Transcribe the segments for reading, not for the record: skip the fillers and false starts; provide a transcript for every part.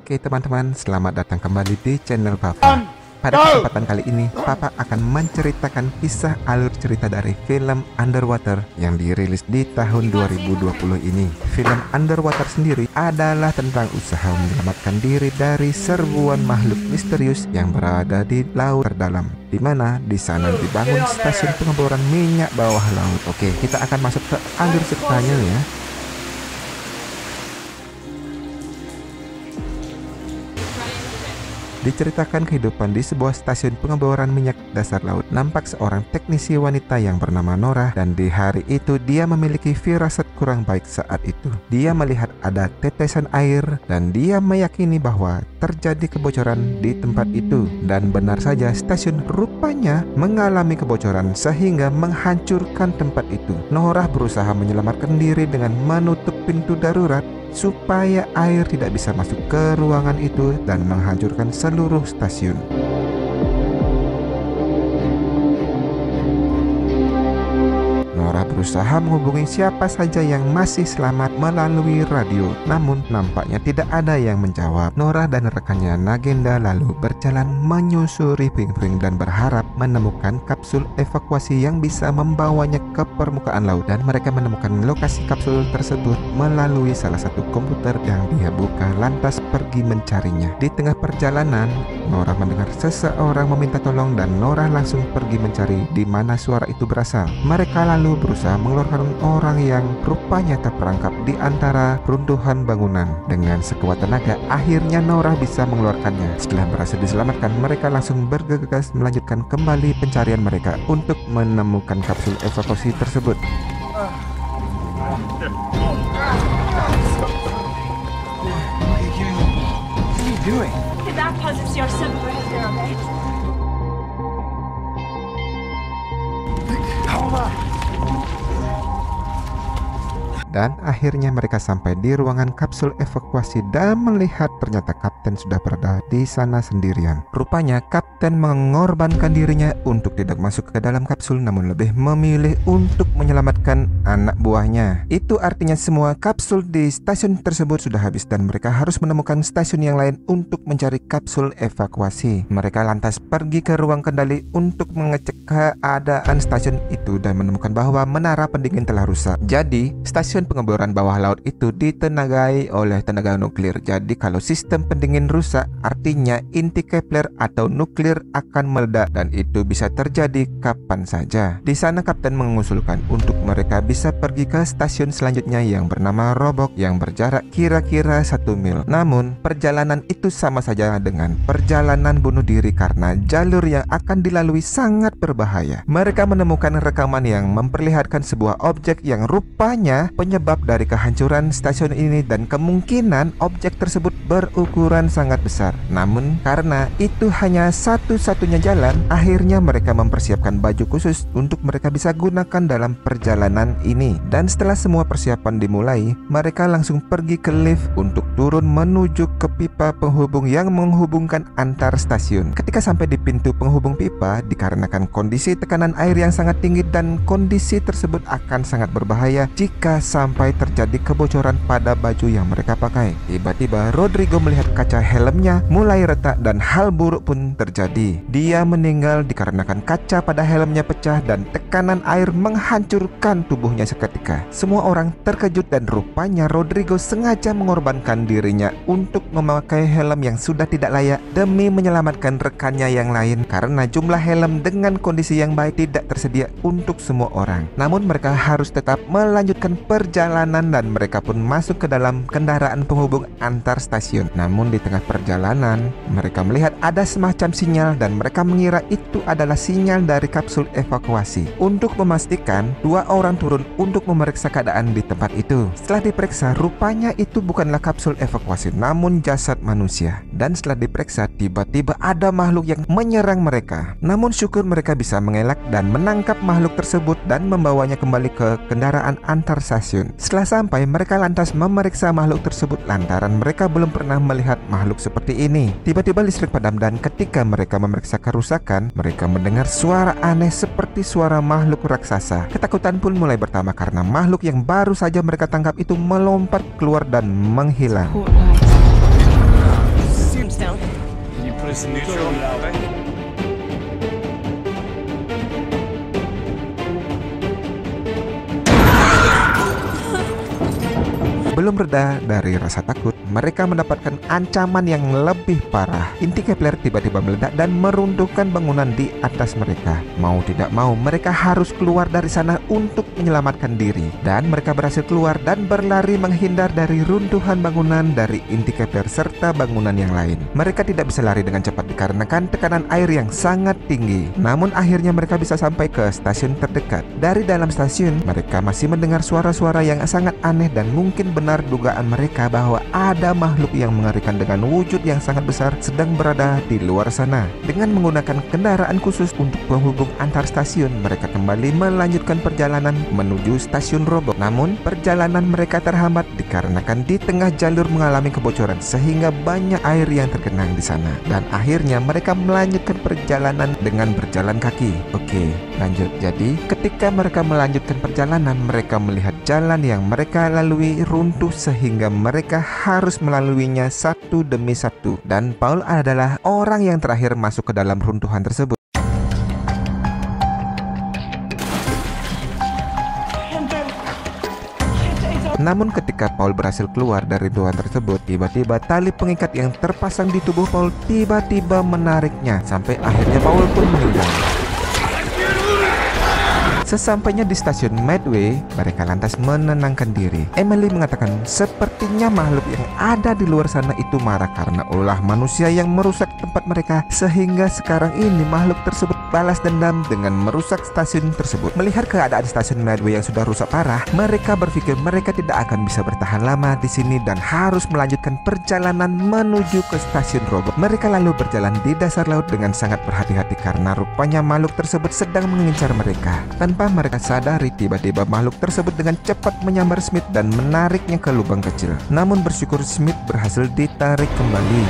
Oke teman-teman, selamat datang kembali di channel Papa. Pada kesempatan kali ini, Papa akan menceritakan kisah alur cerita dari film Underwater yang dirilis di tahun 2020 ini. Film Underwater sendiri adalah tentang usaha menyelamatkan diri dari serbuan makhluk misterius yang berada di laut terdalam, di mana di sana dibangun stasiun pengeboran minyak bawah laut. Oke, kita akan masuk ke alur ceritanya ya. Diceritakan kehidupan di sebuah stasiun pengeboran minyak dasar laut. Nampak seorang teknisi wanita yang bernama Nora, dan di hari itu dia memiliki firasat kurang baik saat itu. Dia melihat ada tetesan air dan dia meyakini bahwa terjadi kebocoran di tempat itu. Dan benar saja, stasiun rupanya mengalami kebocoran sehingga menghancurkan tempat itu. Nora berusaha menyelamatkan diri dengan menutup pintu darurat supaya air tidak bisa masuk ke ruangan itu dan menghancurkan seluruh stasiun. Nora berusaha menghubungi siapa saja yang masih selamat melalui radio, namun nampaknya tidak ada yang menjawab. Nora dan rekannya Nagenda lalu berjalan menyusuri puing-puing dan berharap menemukan kapsul evakuasi yang bisa membawanya ke permukaan laut, dan mereka menemukan lokasi kapsul tersebut melalui salah satu komputer yang dia buka, lantas pergi mencarinya. Di tengah perjalanan, Nora mendengar seseorang meminta tolong dan Nora langsung pergi mencari di mana suara itu berasal. Mereka lalu berusaha mengeluarkan orang yang rupanya terperangkap di antara runtuhan bangunan. Dengan sekuat tenaga, akhirnya Nora bisa mengeluarkannya. Setelah berhasil diselamatkan, mereka langsung bergegas melanjutkan kembali pencarian mereka untuk menemukan kapsul evakuasi tersebut. Dan akhirnya mereka sampai di ruangan kapsul evakuasi dan melihat ternyata kapten sudah berada di sana sendirian. Rupanya kapten mengorbankan dirinya untuk tidak masuk ke dalam kapsul, namun lebih memilih untuk menyelamatkan anak buahnya. Itu artinya semua kapsul di stasiun tersebut sudah habis dan mereka harus menemukan stasiun yang lain untuk mencari kapsul evakuasi. Mereka lantas pergi ke ruang kendali untuk mengecek keadaan stasiun itu dan menemukan bahwa menara pendingin telah rusak. Jadi stasiun pengeboran bawah laut itu ditenagai oleh tenaga nuklir. Jadi kalau sistem pendingin rusak, artinya inti Kepler atau nuklir akan meledak, dan itu bisa terjadi kapan saja. Di sana kapten mengusulkan untuk mereka bisa pergi ke stasiun selanjutnya yang bernama Robok yang berjarak kira-kira 1 mil. Namun perjalanan itu sama saja dengan perjalanan bunuh diri karena jalur yang akan dilalui sangat berbahaya. Mereka menemukan rekaman yang memperlihatkan sebuah objek yang rupanya penyebab dari kehancuran stasiun ini, dan kemungkinan objek tersebut berukuran sangat besar. Namun karena itu hanya satu-satunya jalan, akhirnya mereka mempersiapkan baju khusus untuk mereka bisa gunakan dalam perjalanan ini. Dan setelah semua persiapan dimulai, mereka langsung pergi ke lift untuk turun menuju ke pipa penghubung yang menghubungkan antar stasiun. Ketika sampai di pintu penghubung pipa, dikarenakan kondisi tekanan air yang sangat tinggi dan kondisi tersebut akan sangat berbahaya jika sampai terjadi kebocoran pada baju yang mereka pakai. Tiba-tiba Rodrigo melihat kaca helmnya mulai retak dan hal buruk pun terjadi. Dia meninggal dikarenakan kaca pada helmnya pecah dan tekanan air menghancurkan tubuhnya seketika. Semua orang terkejut dan rupanya Rodrigo sengaja mengorbankan dirinya untuk memakai helm yang sudah tidak layak demi menyelamatkan rekannya yang lain, karena jumlah helm dengan kondisi yang baik tidak tersedia untuk semua orang. Namun mereka harus tetap melanjutkan perjalanan dan mereka pun masuk ke dalam kendaraan penghubung antar stasiun. Namun di tengah perjalanan mereka melihat ada semacam sinyal dan mereka mengira itu adalah sinyal dari kapsul evakuasi. Untuk memastikan, 2 orang turun untuk memeriksa keadaan di tempat itu. Setelah diperiksa, rupanya itu bukanlah kapsul evakuasi namun jasad manusia. Dan setelah diperiksa, tiba-tiba ada makhluk yang menyerang mereka. Namun syukur mereka bisa mengelak dan menangkap makhluk tersebut dan membawanya kembali ke kendaraan antar stasiun. Setelah sampai, mereka lantas memeriksa makhluk tersebut lantaran mereka belum pernah melihat makhluk seperti ini. Tiba-tiba listrik padam dan ketika mereka memeriksa kerusakan, mereka mendengar suara aneh seperti suara makhluk raksasa. Ketakutan pun mulai bertambah karena makhluk yang baru saja mereka tangkap itu melompat keluar dan menghilang. systems down. Can you put us in neutral? Belum reda dari rasa takut, mereka mendapatkan ancaman yang lebih parah. Inti Kepler tiba-tiba meledak dan meruntuhkan bangunan di atas mereka. Mau tidak mau, mereka harus keluar dari sana untuk menyelamatkan diri. Dan mereka berhasil keluar dan berlari menghindar dari runtuhan bangunan dari inti Kepler serta bangunan yang lain. Mereka tidak bisa lari dengan cepat dikarenakan tekanan air yang sangat tinggi. Namun akhirnya mereka bisa sampai ke stasiun terdekat. Dari dalam stasiun, mereka masih mendengar suara-suara yang sangat aneh dan mungkin benar dugaan mereka bahwa ada makhluk yang mengerikan dengan wujud yang sangat besar sedang berada di luar sana. Dengan menggunakan kendaraan khusus untuk penghubung antar stasiun, mereka kembali melanjutkan perjalanan menuju stasiun Roboh. Namun perjalanan mereka terhambat dikarenakan di tengah jalur mengalami kebocoran sehingga banyak air yang tergenang di sana. Dan akhirnya mereka melanjutkan perjalanan dengan berjalan kaki. Oke, lanjut. Jadi ketika mereka melanjutkan perjalanan, mereka melihat jalan yang mereka lalui runtuh sehingga mereka harus melaluinya satu demi satu. Dan Paul adalah orang yang terakhir masuk ke dalam runtuhan tersebut. Namun ketika Paul berhasil keluar dari runtuhan tersebut, tiba-tiba tali pengikat yang terpasang di tubuh Paul tiba-tiba menariknya sampai akhirnya Paul pun meninggal. Sesampainya di stasiun Medway, mereka lantas menenangkan diri. Emily mengatakan sepertinya makhluk yang ada di luar sana itu marah karena ulah manusia yang merusak tempat mereka, sehingga sekarang ini makhluk tersebut balas dendam dengan merusak stasiun tersebut. Melihat keadaan stasiun Medway yang sudah rusak parah, mereka berpikir mereka tidak akan bisa bertahan lama di sini dan harus melanjutkan perjalanan menuju ke stasiun Roboh. Mereka lalu berjalan di dasar laut dengan sangat berhati-hati karena rupanya makhluk tersebut sedang mengincar mereka. Tanpa mereka sadari, tiba-tiba makhluk tersebut dengan cepat menyambar Smith dan menariknya ke lubang kecil. Namun bersyukur Smith berhasil ditarik kembali.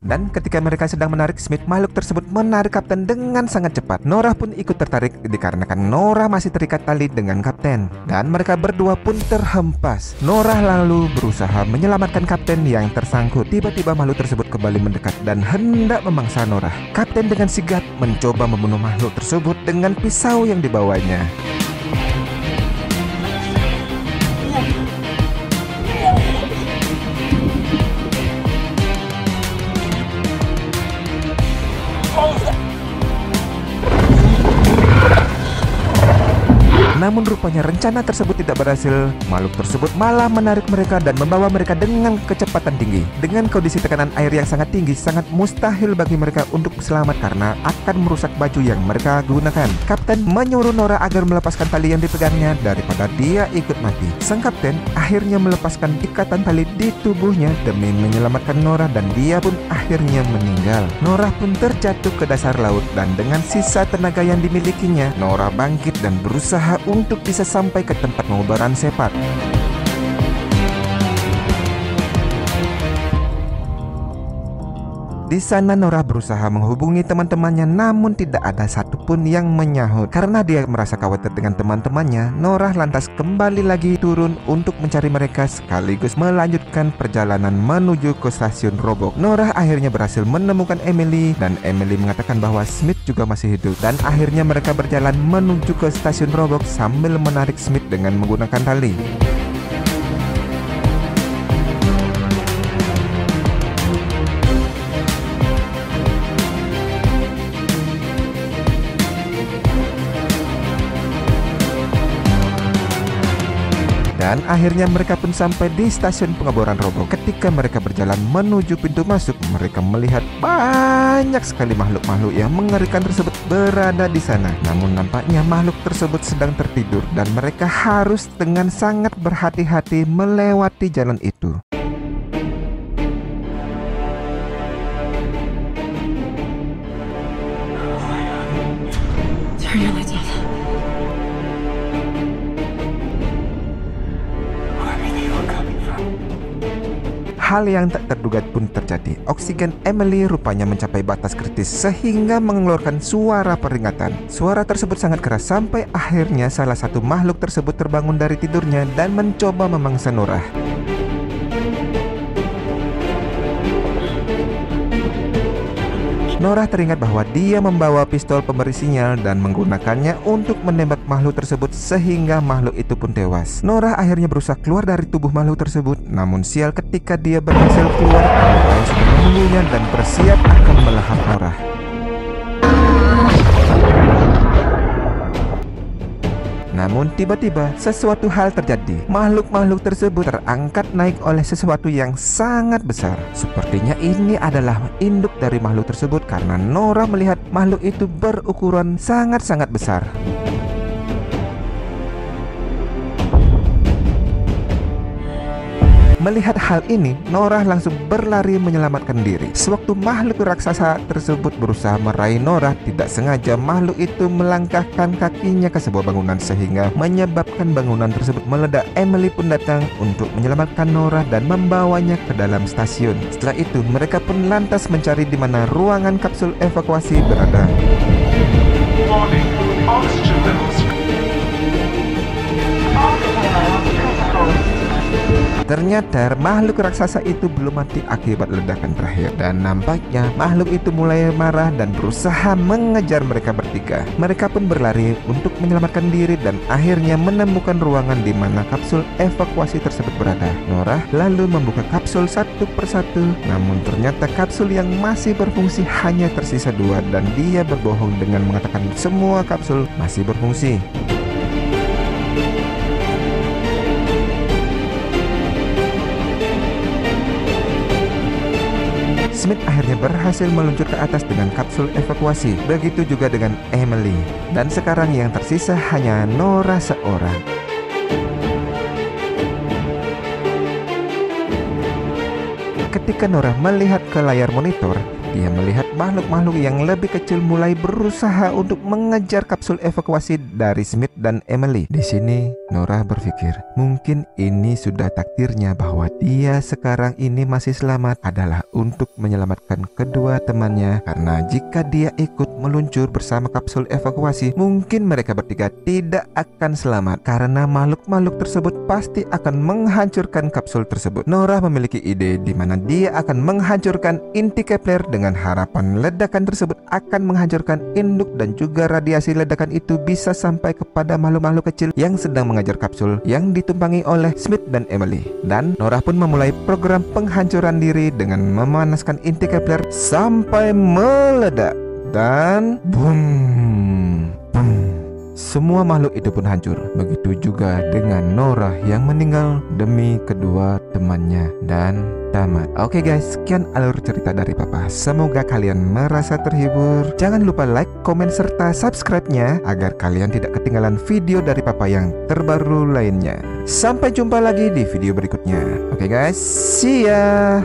Dan ketika mereka sedang menarik Smith, makhluk tersebut menarik Kapten dengan sangat cepat. Nora pun ikut tertarik dikarenakan Nora masih terikat tali dengan Kapten. Dan mereka berdua pun terhempas. Nora lalu berusaha menyelamatkan Kapten yang tersangkut. Tiba-tiba makhluk tersebut kembali mendekat dan hendak memangsa Nora. Kapten dengan sigap mencoba membunuh makhluk tersebut dengan pisau yang dibawanya. Namun rupanya rencana tersebut tidak berhasil. Makhluk tersebut malah menarik mereka dan membawa mereka dengan kecepatan tinggi. Dengan kondisi tekanan air yang sangat tinggi, sangat mustahil bagi mereka untuk selamat karena akan merusak baju yang mereka gunakan. Kapten menyuruh Nora agar melepaskan tali yang dipegangnya daripada dia ikut mati. Sang kapten akhirnya melepaskan ikatan tali di tubuhnya demi menyelamatkan Nora dan dia pun akhirnya meninggal. Nora pun terjatuh ke dasar laut dan dengan sisa tenaga yang dimilikinya, Nora bangkit dan berusaha untuk bisa sampai ke tempat penguburan Shepard. Di sana Nora berusaha menghubungi teman-temannya, namun tidak ada satupun yang menyahut. Karena dia merasa khawatir dengan teman-temannya, Nora lantas kembali lagi turun untuk mencari mereka sekaligus melanjutkan perjalanan menuju ke stasiun Roboh. Nora akhirnya berhasil menemukan Emily dan Emily mengatakan bahwa Smith juga masih hidup. Dan akhirnya mereka berjalan menuju ke stasiun Roboh sambil menarik Smith dengan menggunakan tali. Dan akhirnya mereka pun sampai di stasiun pengeboran Roboh. Ketika mereka berjalan menuju pintu masuk, mereka melihat banyak sekali makhluk-makhluk yang mengerikan tersebut berada di sana. Namun nampaknya makhluk tersebut sedang tertidur dan mereka harus dengan sangat berhati-hati melewati jalan itu. Turn your lights off. hal yang tak terduga pun terjadi. Oksigen Emily rupanya mencapai batas kritis sehingga mengeluarkan suara peringatan. Suara tersebut sangat keras sampai akhirnya salah satu makhluk tersebut terbangun dari tidurnya dan mencoba memangsa Norah. Norah teringat bahwa dia membawa pistol pemberi sinyal dan menggunakannya untuk menembak makhluk tersebut sehingga makhluk itu pun tewas. Norah akhirnya berusaha keluar dari tubuh makhluk tersebut, namun sial ketika dia berhasil keluar, makhluk lain sudah menunggunya dan bersiap akan melahap Norah. Namun tiba-tiba sesuatu hal terjadi. Makhluk-makhluk tersebut terangkat naik oleh sesuatu yang sangat besar. Sepertinya ini adalah induk dari makhluk tersebut karena Norah melihat makhluk itu berukuran sangat-sangat besar. Melihat hal ini, Norah langsung berlari menyelamatkan diri. Sewaktu makhluk raksasa tersebut berusaha meraih Norah, tidak sengaja makhluk itu melangkahkan kakinya ke sebuah bangunan sehingga menyebabkan bangunan tersebut meledak. Emily pun datang untuk menyelamatkan Norah dan membawanya ke dalam stasiun. Setelah itu, mereka pun lantas mencari di mana ruangan kapsul evakuasi berada. Warning, oxygen levels. Ternyata makhluk raksasa itu belum mati akibat ledakan terakhir. Dan nampaknya makhluk itu mulai marah dan berusaha mengejar mereka bertiga. Mereka pun berlari untuk menyelamatkan diri dan akhirnya menemukan ruangan di mana kapsul evakuasi tersebut berada. Norah lalu membuka kapsul satu persatu. Namun ternyata kapsul yang masih berfungsi hanya tersisa 2 dan dia berbohong dengan mengatakan semua kapsul masih berfungsi. Smith akhirnya berhasil meluncur ke atas dengan kapsul evakuasi. Begitu juga dengan Emily. Dan sekarang yang tersisa hanya Norah seorang. Ketika Norah melihat ke layar monitor, dia melihat makhluk-makhluk yang lebih kecil mulai berusaha untuk mengejar kapsul evakuasi dari Smith dan Emily. Di sini, Norah berpikir, mungkin ini sudah takdirnya bahwa dia sekarang ini masih selamat adalah untuk menyelamatkan kedua temannya. Karena jika dia ikut meluncur bersama kapsul evakuasi, mungkin mereka bertiga tidak akan selamat karena makhluk-makhluk tersebut pasti akan menghancurkan kapsul tersebut. Norah memiliki ide di mana dia akan menghancurkan inti Kepler dengan harapan ledakan tersebut akan menghancurkan induk dan juga radiasi ledakan itu bisa sampai kepada makhluk-makhluk kecil yang sedang mengejar kapsul yang ditumpangi oleh Smith dan Emily. Dan Norah pun memulai program penghancuran diri dengan memanaskan inti Kepler sampai meledak. Dan boom, boom. Semua makhluk itu pun hancur. Begitu juga dengan Norah yang meninggal demi kedua temannya dan tamat. Oke guys, sekian alur cerita dari Papa. Semoga kalian merasa terhibur. Jangan lupa like, komen, serta subscribe-nya agar kalian tidak ketinggalan video dari Papa yang terbaru lainnya. Sampai jumpa lagi di video berikutnya. Oke guys, see ya.